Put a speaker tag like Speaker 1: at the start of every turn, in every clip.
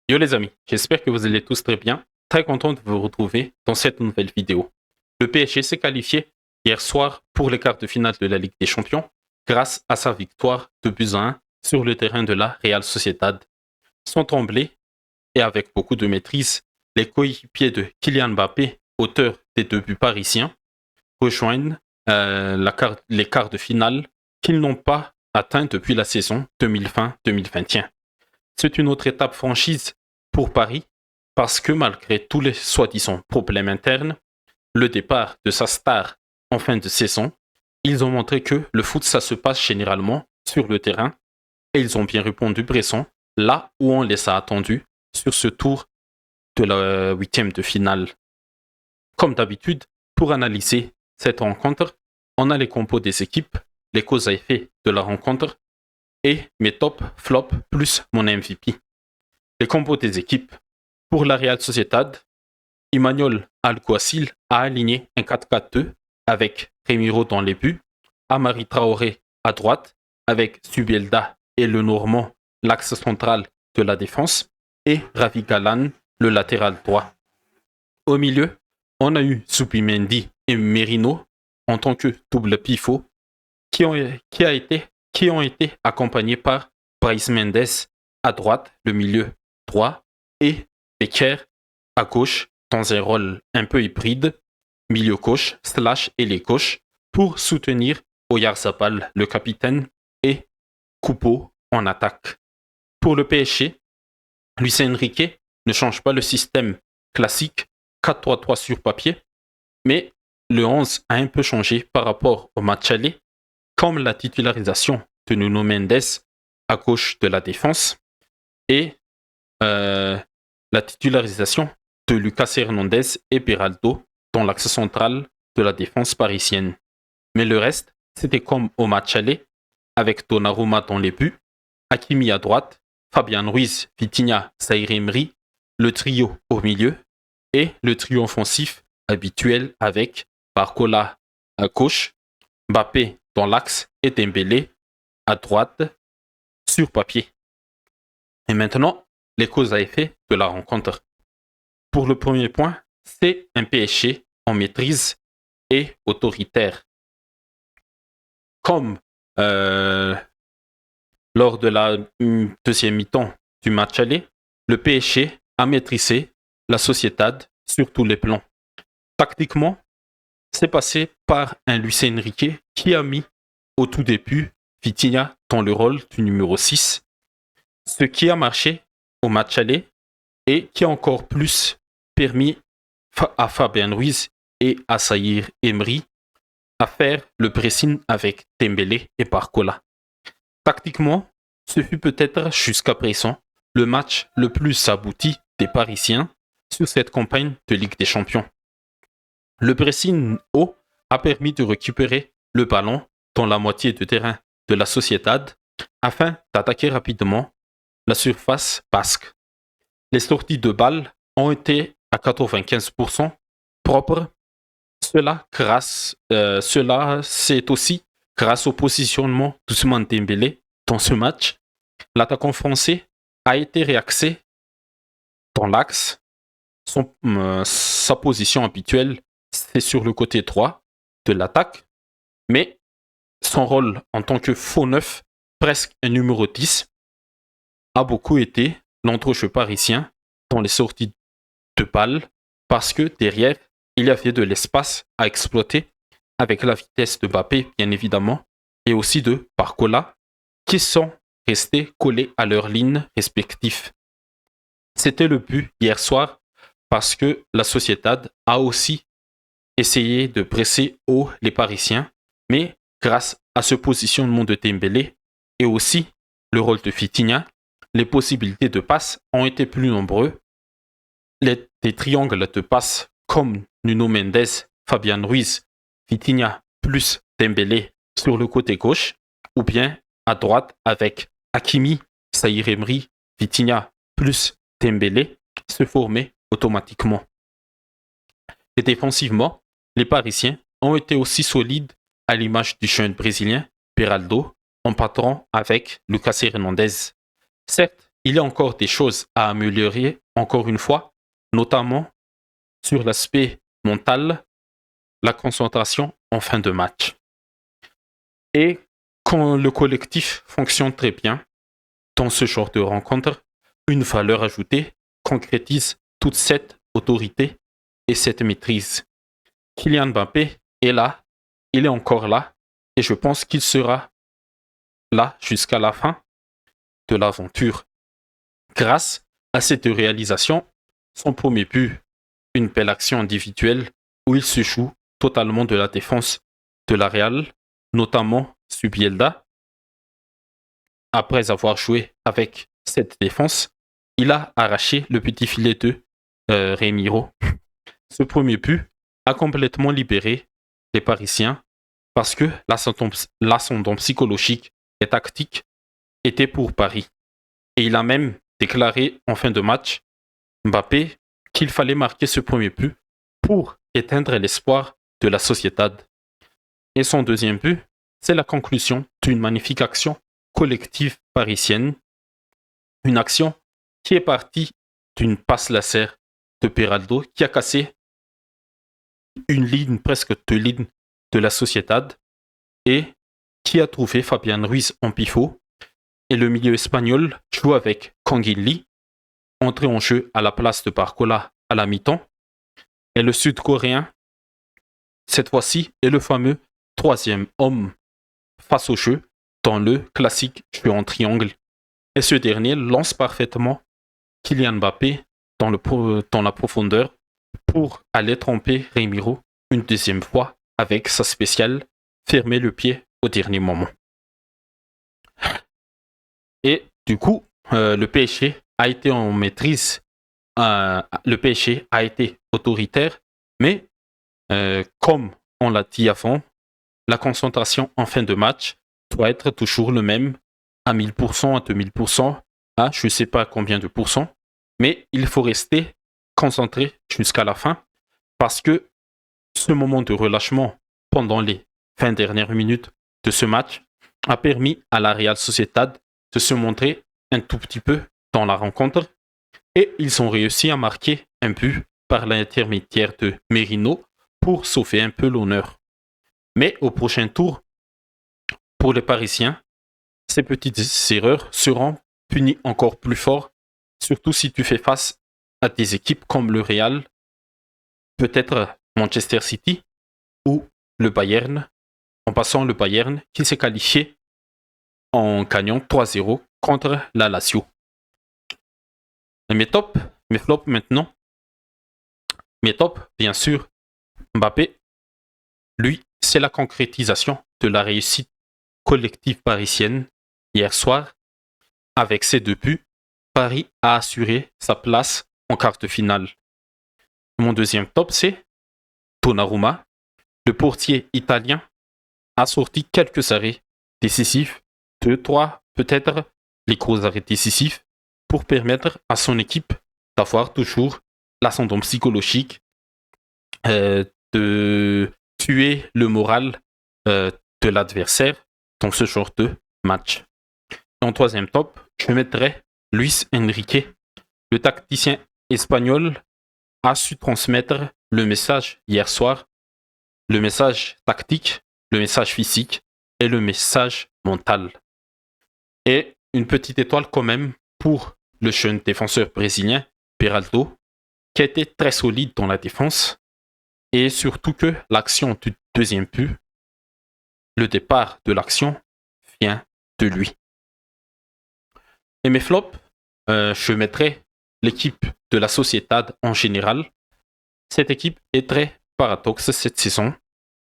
Speaker 1: Yo les amis, j'espère que vous allez tous très bien. Très content de vous retrouver dans cette nouvelle vidéo. Le PSG s'est qualifié hier soir pour les quarts de finale de la Ligue des Champions grâce à sa victoire de buts à 1 sur le terrain de la Real Sociedad. Sans trembler et avec beaucoup de maîtrise, les coéquipiers de Kylian Mbappé, auteur des deux buts parisiens, rejoignent les quarts de finale qu'ils n'ont pas atteints depuis la saison 2020-2021. C'est une autre étape franchise pour Paris parce que malgré tous les soi-disant problèmes internes, le départ de sa star en fin de saison, ils ont montré que le foot, ça se passe généralement sur le terrain et ils ont bien répondu présent là où on les a attendus sur ce tour de la huitième de finale. Comme d'habitude, pour analyser cette rencontre, on a les compos des équipes, les causes à effet de la rencontre et mes top, flop plus mon MVP. Les compos des équipes. Pour la Real Sociedad, Emmanuel Alguacil a aligné un 4-4-2 avec Remiro dans les buts, Amari Traoré à droite avec Subielda et le Normand, l'axe central de la défense, et Ravi Galan, le latéral droit. Au milieu, on a eu Zubimendi et Merino en tant que double pivot qui ont été accompagnés par Brais Mendes à droite, le milieu droit, et Becker à gauche dans un rôle un peu hybride, milieu gauche / ailier gauche, pour soutenir Oyarzabal, le capitaine, et Coupeau en attaque. Pour le PSG, Luis Enrique ne change pas le système classique 4-3-3 sur papier, mais le 11 a un peu changé par rapport au match aller, comme la titularisation de Nuno Mendes à gauche de la défense et la titularisation de Lucas Hernandez et Beraldo dans l'axe central de la défense parisienne. Mais le reste, c'était comme au match aller, avec Donnarumma dans les buts, Hakimi à droite, Fabian Ruiz, Vitinha, Zaïre Emery, le trio au milieu et le trio offensif habituel avec Barcola à gauche, Mbappé dans l'axe et Dembélé à droite sur papier. Et maintenant, les causes à effet de la rencontre. Pour le premier point, c'est un PSG en maîtrise et autoritaire. Comme lors de la deuxième mi-temps du match aller, le PSG a maîtrisé la Sociedad sur tous les plans. Tactiquement, c'est passé par un Luis Enrique qui a mis au tout début Vitinha dans le rôle du numéro 6, ce qui a marché au match aller et qui a encore plus permis à Fabien Ruiz et à Zaïre Emery à faire le pressing avec Dembélé et Barcola. Tactiquement, ce fut peut-être jusqu'à présent le match le plus abouti des Parisiens sur cette campagne de Ligue des Champions. Le pressing haut a permis de récupérer le ballon dans la moitié de terrain de la Sociedad afin d'attaquer rapidement la surface basque. Les sorties de balles ont été à 95% propres. Cela, c'est aussi grâce au positionnement d'Ousmane Dembélé dans ce match. L'attaquant français a été réaxé dans l'axe. Sa position habituelle, c'est sur le côté droit de l'attaque, mais son rôle en tant que faux neuf, presque un numéro 10, a beaucoup été l'entrejeu parisien dans les sorties de balles parce que derrière, il y avait de l'espace à exploiter avec la vitesse de Mbappé, bien évidemment, et aussi de Barcola, qui sont restés collés à leurs lignes respectives. C'était le but hier soir parce que la Sociedad a aussi essayé de presser haut les Parisiens, mais grâce à ce positionnement de Dembélé et aussi le rôle de Vitinha, les possibilités de passe ont été plus nombreux. Des triangles de passe comme Nuno Mendes, Fabian Ruiz, Vitinha plus Dembélé sur le côté gauche, ou bien à droite avec Hakimi, Zaïre Emery, Vitinha plus Dembélé se formaient automatiquement. Et défensivement, les Parisiens ont été aussi solides à l'image du jeune Brésilien Beraldo en partant avec Lucas Hernandez. Certes, il y a encore des choses à améliorer, encore une fois, notamment sur l'aspect mental, la concentration en fin de match. Et quand le collectif fonctionne très bien dans ce genre de rencontre, une valeur ajoutée concrétise toute cette autorité et cette maîtrise. Kylian Mbappé est là, il est encore là, et je pense qu'il sera là jusqu'à la fin de l'aventure. Grâce à cette réalisation, son premier but, une belle action individuelle où il se joue totalement de la défense de la Real, notamment Subielda. Après avoir joué avec cette défense, il a arraché le petit filet de Remiro. Ce premier but a complètement libéré les Parisiens parce que l'ascendant psychologique et tactique était pour Paris. Et il a même déclaré en fin de match, Mbappé, qu'il fallait marquer ce premier but pour éteindre l'espoir de la Sociedad. Et son deuxième but, c'est la conclusion d'une magnifique action collective parisienne. Une action qui est partie d'une passe laser de Peraldo qui a cassé une ligne, presque 2 lignes de la Sociedad et qui a trouvé Fabian Ruiz en pivot. Et le milieu espagnol joue avec Kangin, entré en jeu à la place de Barcola à la mi-temps. Et le Sud-Coréen, cette fois-ci, est le fameux troisième homme face au jeu dans le classique jeu en triangle. Et ce dernier lance parfaitement Kylian Mbappé dans la profondeur pour aller tromper Remiro une deuxième fois avec sa spéciale fermer le pied au dernier moment. Et du coup, le PSG a été en maîtrise, le PSG a été autoritaire, mais comme on l'a dit avant, la concentration en fin de match doit être toujours le même, à 1000%, à 2000%, à je ne sais pas combien de pourcents, mais il faut rester concentré jusqu'à la fin, parce que ce moment de relâchement pendant les 20 dernières minutes de ce match a permis à la Real Sociedad de se montrer un tout petit peu dans la rencontre et ils ont réussi à marquer un but par l'intermédiaire de Merino pour sauver un peu l'honneur. Mais au prochain tour, pour les Parisiens, ces petites erreurs seront punies encore plus fort, surtout si tu fais face à des équipes comme le Real, peut-être Manchester City ou le Bayern, en passant le Bayern qui s'est qualifié en gagnant 3-0 contre la Lazio. Et mes tops, mes flops maintenant. Mes tops, bien sûr, Mbappé, lui, c'est la concrétisation de la réussite collective parisienne. Hier soir, avec ses 2 buts, Paris a assuré sa place en quart de finale. Mon deuxième top, c'est Donnarumma. Le portier italien a sorti quelques arrêts décisifs, 2, 3, peut-être les gros arrêts décisifs, pour permettre à son équipe d'avoir toujours l'ascendant psychologique, de tuer le moral de l'adversaire dans ce genre de match. En troisième top, je mettrai Luis Enrique. Le tacticien espagnol a su transmettre le message hier soir, le message tactique, le message physique et le message mental. Et une petite étoile quand même pour le jeune défenseur brésilien, Peraldo, qui a été très solide dans la défense et surtout que l'action du deuxième but, le départ de l'action, vient de lui. Et mes flops, je mettrai l'équipe de la Sociedad en général. Cette équipe est très paradoxe cette saison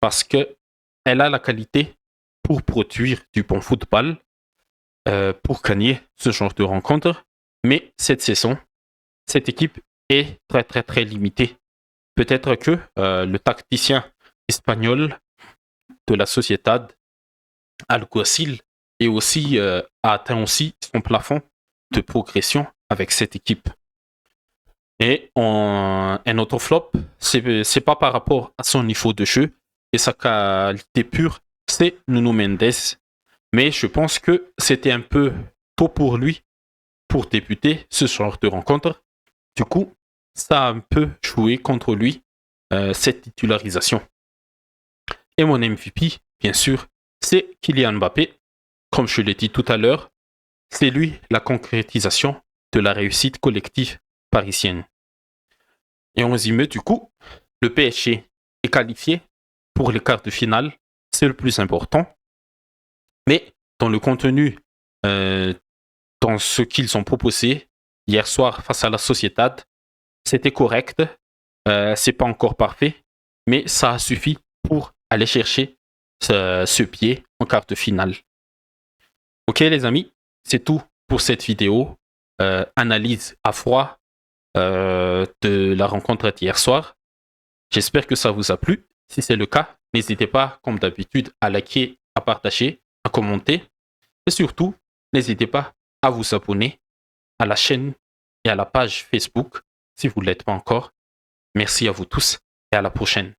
Speaker 1: parce qu'elle a la qualité pour produire du bon football, pour gagner ce genre de rencontre. Mais cette saison, cette équipe est très très très limitée. Peut-être que le tacticien espagnol de la Sociedad, Alguacil, a atteint aussi son plafond de progression avec cette équipe. Et un autre flop, c'est pas par rapport à son niveau de jeu et sa qualité pure, c'est Nuno Mendes. Mais je pense que c'était un peu tôt pour lui pour débuter ce genre de rencontre. Du coup, ça a un peu joué contre lui, cette titularisation. Et mon MVP, bien sûr, c'est Kylian Mbappé. Comme je l'ai dit tout à l'heure, c'est lui la concrétisation de la réussite collective parisienne. Et en résumé, du coup, le PSG est qualifié pour les quarts de finale, c'est le plus important. Mais dans le contenu, dans ce qu'ils ont proposé hier soir face à la Sociedad, c'était correct. C'est pas encore parfait, mais ça a suffi pour aller chercher ce pied en quart de finale. Ok les amis, c'est tout pour cette vidéo. Analyse à froid de la rencontre d'hier soir. J'espère que ça vous a plu. Si c'est le cas, n'hésitez pas, comme d'habitude, à liker, à partager, à commenter. Et surtout, n'hésitez pas à vous abonner à la chaîne et à la page Facebook si vous ne l'êtes pas encore. Merci à vous tous et à la prochaine.